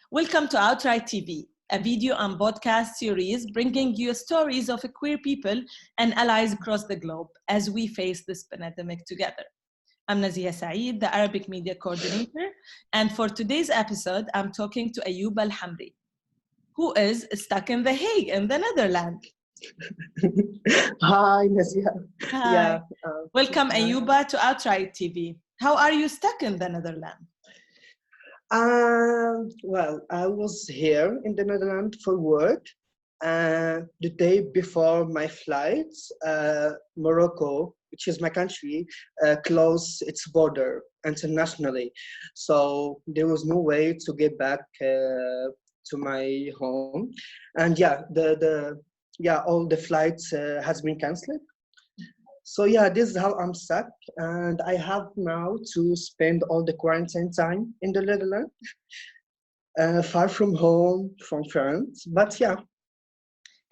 Welcome to OutRight TV, a video and podcast series bringing you stories of queer people and allies across the globe as we face this pandemic together. I'm Nazia Saeed, the Arabic Media Coordinator, and for today's episode, I'm talking to Ayuba Al-Hamri, who is stuck in The Hague in the Netherlands. Hi, Nazia. Hi. Welcome, hi. Ayuba, to OutRight TV. How are you stuck in the Netherlands? Well, I was here in the Netherlands for work. The day before my flight, Morocco, which is my country, closed its border internationally. So there was no way to get back to my home. And all the flights has been cancelled. So yeah, this is how I'm stuck, and I have now to spend all the quarantine time in the Netherlands, far from home, from friends. But yeah.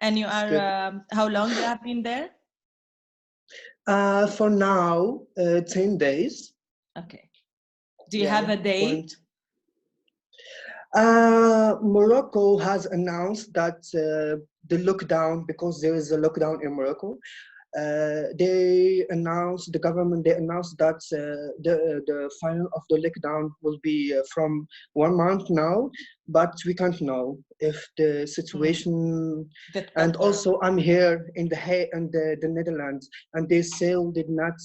And you are, how long you have been there? For now, 10 days. Okay. Do you have a date? Morocco has announced that the lockdown, because there is a lockdown in Morocco, the government announced that the final of the lockdown will be from 1 month now, but we can't know if the situation. And also, I'm here in the Netherlands, and they still did not.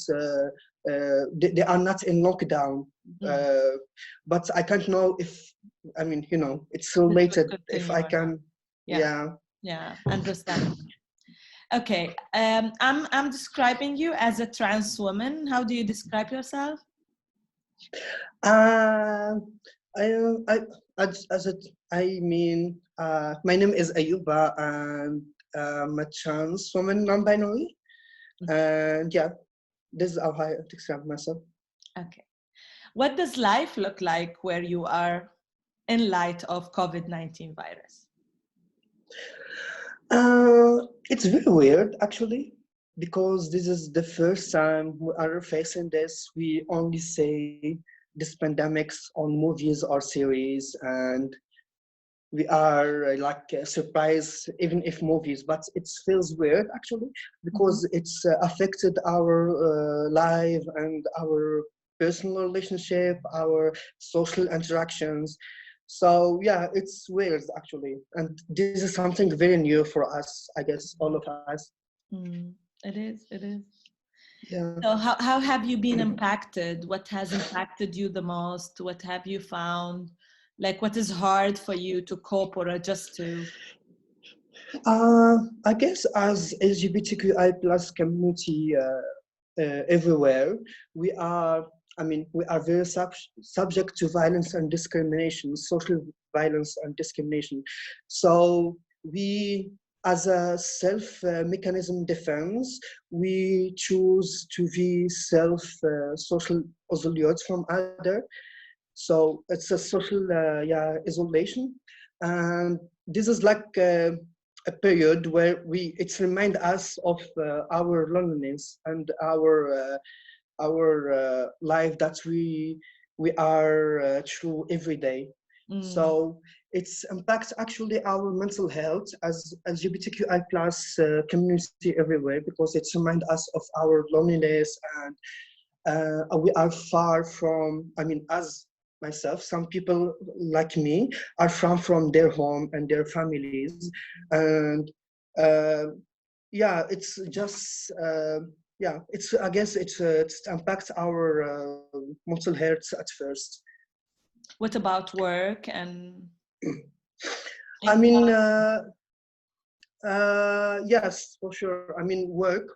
They are not in lockdown, but I can't know if. I mean, it's related. If I can, yeah, understand. Okay, I'm describing you as a trans woman. How do you describe yourself? My name is Ayuba, and I'm a trans woman, non-binary, and yeah, this is how I describe myself. Okay, what does life look like where you are in light of COVID-19 virus? It's very weird, actually, because this is the first time we are facing this. We only see this pandemics on movies or series, and we are surprised, even if movies, but it feels weird, actually, because it's affected our life and our personal relationship, our social interactions. So yeah, it's weird, actually, and this is something very new for us, I guess, all of us. It is. Yeah. So how have you been impacted? What has impacted you the most? What have you found? Like, what is hard for you to cope or adjust to? I guess as LGBTQI plus community everywhere, we are very subject to violence and discrimination, social violence and discrimination. So we, as a self-mechanism defense, we choose to be social isolate from other. So it's a social isolation. And this is like a period where it's remind us of our loneliness and our life that we are through every day. So it's impacts actually our mental health as LGBTQI plus community everywhere, because it's remind us of our loneliness, and we are far from, as myself, some people like me are far from their home and their families, and it's just I guess it impacts our mental health at first. What about work and? Yes, for sure. Work.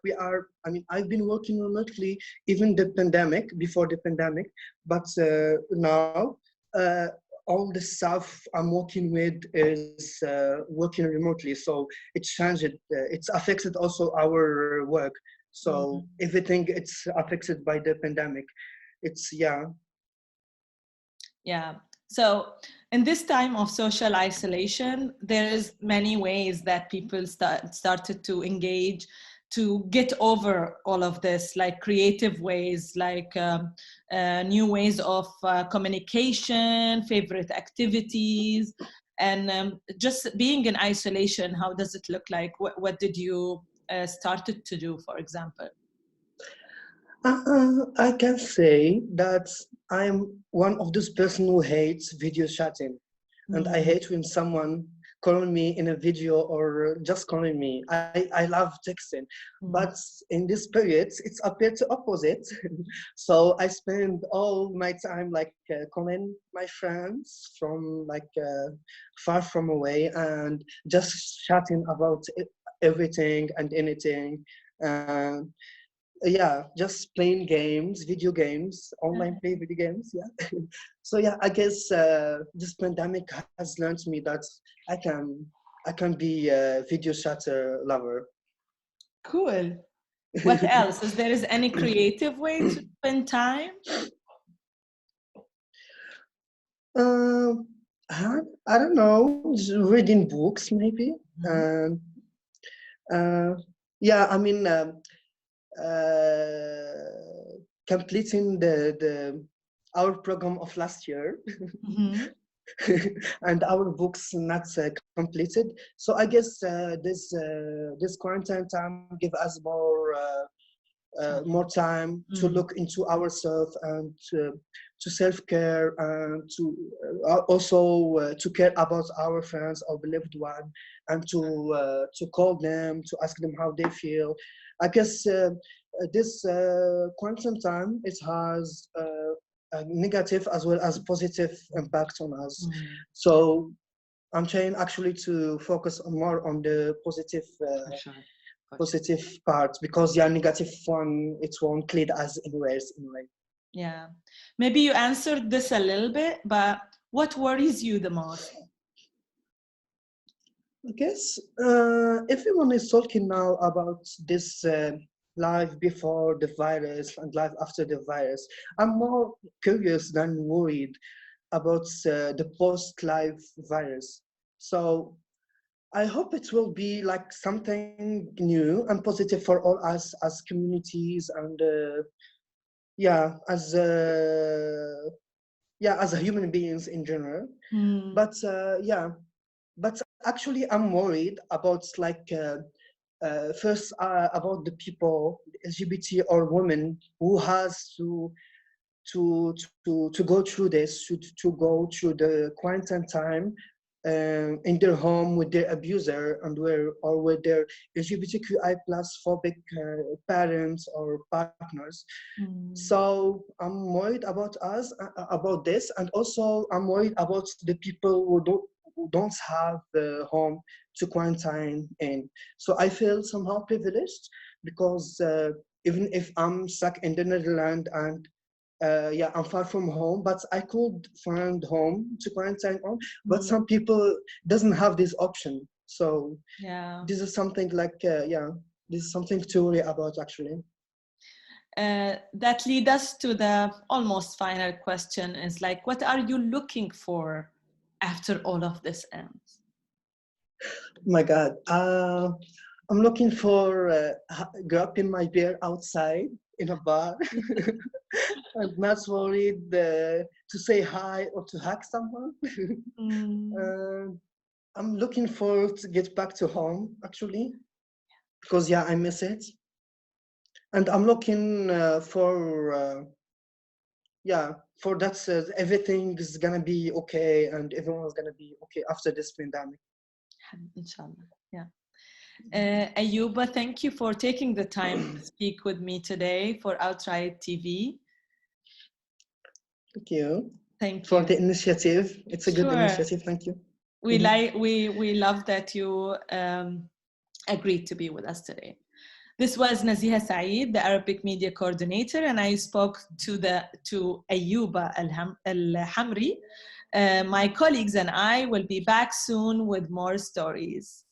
I've been working remotely even before the pandemic, but now all the stuff I'm working with is working remotely. So it changed. It's affected also our work. So everything it's affected by the pandemic. Yeah. So in this time of social isolation, there is many ways that people started to engage, to get over all of this, like creative ways, like new ways of communication, favorite activities, and just being in isolation? How does it look like? What did you started to do, for example? I can say that I'm one of those person who hates video chatting, and I hate when someone calling me in a video or just calling me. I love texting, but in this period, it's appeared to opposite. So I spend all my time like calling my friends from like far from away and just chatting about everything and anything. And yeah, just playing games, video games, online play video games. Yeah. So yeah, I guess this pandemic has learned me that I can I can be a video chatter lover. Cool. What else? Is there is any creative way to spend time? Um, I don't know, just reading books maybe. Um, uh, yeah, I mean, completing the our program of last year. And our books not completed. So I guess this quarantine time give us more time to look into ourselves and to self-care and to also to care about our friends or beloved one and to call them to ask them how they feel. I guess this quarantine time, it has a negative as well as positive impact on us. So I'm trying actually to focus more on the positive part, because yeah, negative one, it won't lead us anywhere anyway. Yeah, maybe you answered this a little bit, but what worries you the most? I guess everyone is talking now about this life before the virus and life after the virus. I'm more curious than worried about the post-life virus. So I hope it will be like something new and positive for all us as communities and yeah, as a human beings in general. But yeah, but actually I'm worried about like first about the people, LGBT or women who has to go through this, to go through the quarantine time in their home with their abuser and or with their LGBTQI plus phobic parents or partners. So I'm worried about us, about this, and also I'm worried about the people who don't have the home to quarantine in. So I feel somehow privileged because even if I'm stuck in the Netherlands and yeah, I'm far from home, but I could find home to quarantine on. But some people doesn't have this option. So yeah, this is something like yeah, this is something to worry about actually. That leads us to the almost final question: is like, what are you looking for after all of this ends? Oh my God, I'm looking for grabbing my beer outside in a bar. I'm not worried to say hi or to hug someone. I'm looking forward to get back to home actually, because yeah, I miss it. And I'm looking for yeah, for that everything is gonna be okay and everyone's gonna be okay after this pandemic. Inshallah. Yeah. Ayuba, thank you for taking the time to speak with me today for OutRight TV. Thank you. Thank For you. the initiative. It's a good Sure. initiative. Thank you. We love that you agreed to be with us today. This was Naziha Saeed, the Arabic Media Coordinator, and I spoke to Ayuba Al-Hamri. My colleagues and I will be back soon with more stories.